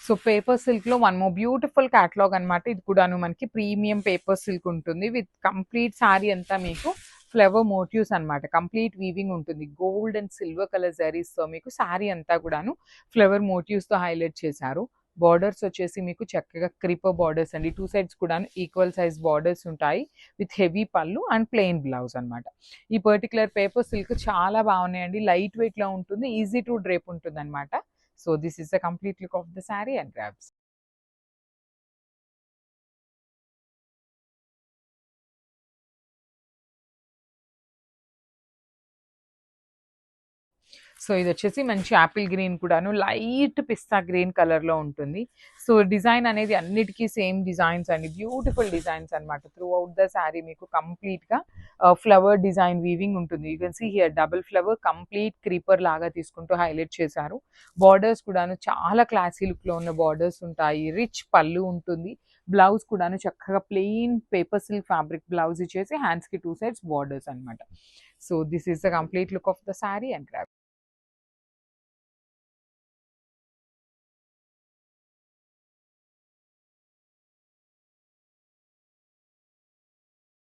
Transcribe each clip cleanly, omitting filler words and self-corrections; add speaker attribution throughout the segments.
Speaker 1: So paper సిల్క్లో one more beautiful catalogue అనమాట. ఇది కూడాను మనకి ప్రీమియం పేపర్ సిల్క్ ఉంటుంది. విత్ కంప్లీట్ శారీ అంతా మీకు ఫ్లవర్ మోటివ్స్ అనమాట. కంప్లీట్ వీవింగ్ ఉంటుంది. గోల్డ్ అండ్ సిల్వర్ కలర్ జరీస్తో మీకు శారీ అంతా కూడాను ఫ్లవర్ మోటివ్స్తో హైలైట్ చేశారు. బార్డర్స్ వచ్చేసి మీకు చక్కగా క్రీపర్ బార్డర్స్ అండి. టూ సైడ్స్ కూడా ఈక్వల్ సైజ్ బార్డర్స్ ఉంటాయి with heavy pallu and plain blouse అనమాట. ఈ పర్టికులర్ పేపర్ సిల్క్ చాలా బాగున్నాయండి. లైట్ వెయిట్ లో ఉంటుంది, ఈజీ టు డ్రేప్ ఉంటుంది అనమాట. So this is the complete look of the sari and grabs. So ఇది వచ్చేసి మంచి యాపిల్ గ్రీన్ కూడాను లైట్ పిస్తా గ్రీన్ కలర్లో ఉంటుంది. సో డిజైన్ అనేది అన్నిటికీ సేమ్ డిజైన్స్ అండి. బ్యూటిఫుల్ డిజైన్స్ అనమాట. త్రూ అవుట్ ద శారీ మీకు కంప్లీట్గా ఫ్లవర్ డిజైన్ వీవింగ్ ఉంటుంది. You can see here double flower complete creeper లాగా తీసుకుంటూ హైలైట్ చేశారు. బార్డర్స్ కూడాను చాలా క్లాసీ లుక్లో ఉన్న బార్డర్స్ ఉంటాయి. రిచ్ పళ్ళు ఉంటుంది. బ్లౌజ్ కూడాను చక్కగా plain paper silk fabric blouse ఇచ్చేసి హ్యాండ్స్కి టూ సైడ్స్ బార్డర్స్ అనమాట. So this is the complete look of the sari and grab.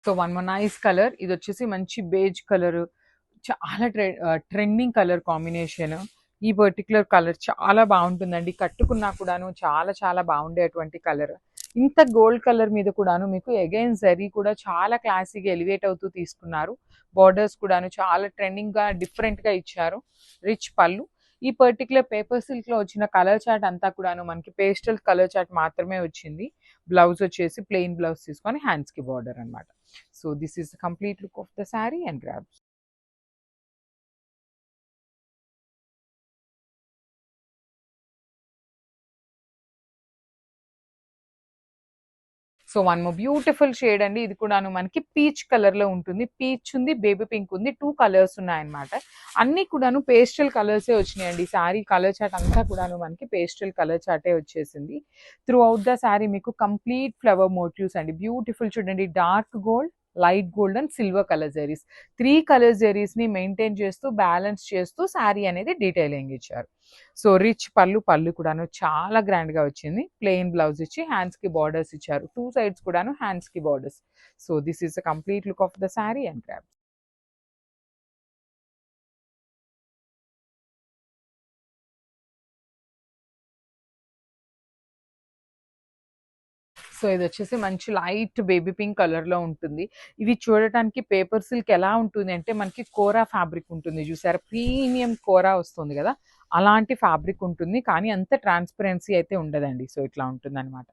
Speaker 1: So one more nice colour. ఇది వచ్చేసి మంచి బేజ్ కలర్, చాలా ట్రెండింగ్ కలర్ కాంబినేషన్. ఈ పర్టికులర్ కలర్ చాలా బాగుంటుందండి. కట్టుకున్నా కూడాను చాలా చాలా బాగుండేటువంటి కలర్. ఇంత గోల్డ్ కలర్ మీద కూడాను మీకు అగైన్ జరీ కూడా చాలా క్లాసీగా ఎలివేట్ అవుతూ తీసుకున్నారు. బార్డర్స్ కూడాను చాలా ట్రెండింగ్గా డిఫరెంట్గా ఇచ్చారు. రిచ్ పళ్ళు. ఈ పర్టికులర్ పేపర్ సిల్క్లో వచ్చిన కలర్ చార్ట్ అంతా కూడాను మనకి పేస్టల్ కలర్ చార్ట్ మాత్రమే వచ్చింది. బ్లౌజ్ వచ్చేసి ప్లెయిన్ బ్లౌజ్ తీసుకొని హ్యాండ్స్కి బార్డర్ అనమాట. So this is the complete look of the saree and grabs. So one more beautiful shade అండి. ఇది కూడాను మనకి పీచ్ కలర్ లో ఉంటుంది. పీచ్ ఉంది, బేబీ పింక్ ఉంది. టూ కలర్స్ ఉన్నాయన్నమాట. అన్ని కూడాను పేస్టల్ కలర్సే వచ్చినాయండి. శారీ కలర్ చార్ట్ అంతా కూడాను మనకి పేస్టల్ కలర్ చార్టే వచ్చేసింది. త్రూ అవుట్ ద శారీ మీకు కంప్లీట్ ఫ్లవర్ మోటివ్స్ అండి. బ్యూటిఫుల్ చూడండి. Dark gold, light gold and silver colour zaris, three colour zaris ని మెయింటైన్ చేస్తూ బ్యాలెన్స్ చేస్తూ శారీ అనేది డీటెయిలింగ్ ఇచ్చారు. సో రిచ్ పళ్ళు కూడాను చాలా గ్రాండ్ గా వచ్చింది. ప్లెయిన్ బ్లౌజ్ ఇచ్చి హ్యాండ్స్ కి బార్డర్స్ ఇచ్చారు. టూ సైడ్స్ కూడాను హ్యాండ్స్ కి borders. So this is the complete look of the sari and grab. So ఇది వచ్చేసి మంచి లైట్ బేబీ పింక్ కలర్ లో ఉంటుంది. ఇవి చూడటానికి పేపర్ సిల్క్ ఎలా ఉంటుంది అంటే మనకి కోరా ఫ్యాబ్రిక్ ఉంటుంది చూసారా, ప్రీమియం కోరా వస్తుంది కదా, అలాంటి ఫ్యాబ్రిక్ ఉంటుంది. కానీ అంత ట్రాన్స్పరెన్సీ అయితే ఉండదండి. సో ఇట్లా ఉంటుంది అనమాట.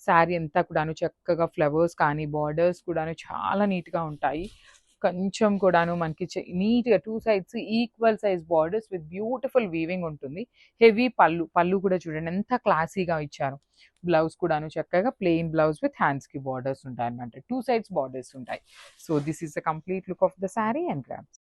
Speaker 1: శారీ అంతా కూడాను చక్కగా ఫ్లవర్స్ కానీ బార్డర్స్ కూడాను చాలా నీట్గా ఉంటాయి. కొంచెం కూడాను మనకి నీట్గా two sides equal size borders with beautiful weaving ఉంటుంది. హెవీ పళ్ళు కూడా చూడండి ఎంత క్లాసీగా ఇచ్చారు. బ్లౌజ్ కూడాను చక్కగా ప్లెయిన్ బ్లౌజ్ విత్ హ్యాండ్స్ కి బార్డర్స్ ఉంటాయి అనమాట. టూ సైడ్స్ బార్డర్స్ ఉంటాయి. So this is the complete look of the sari and grams.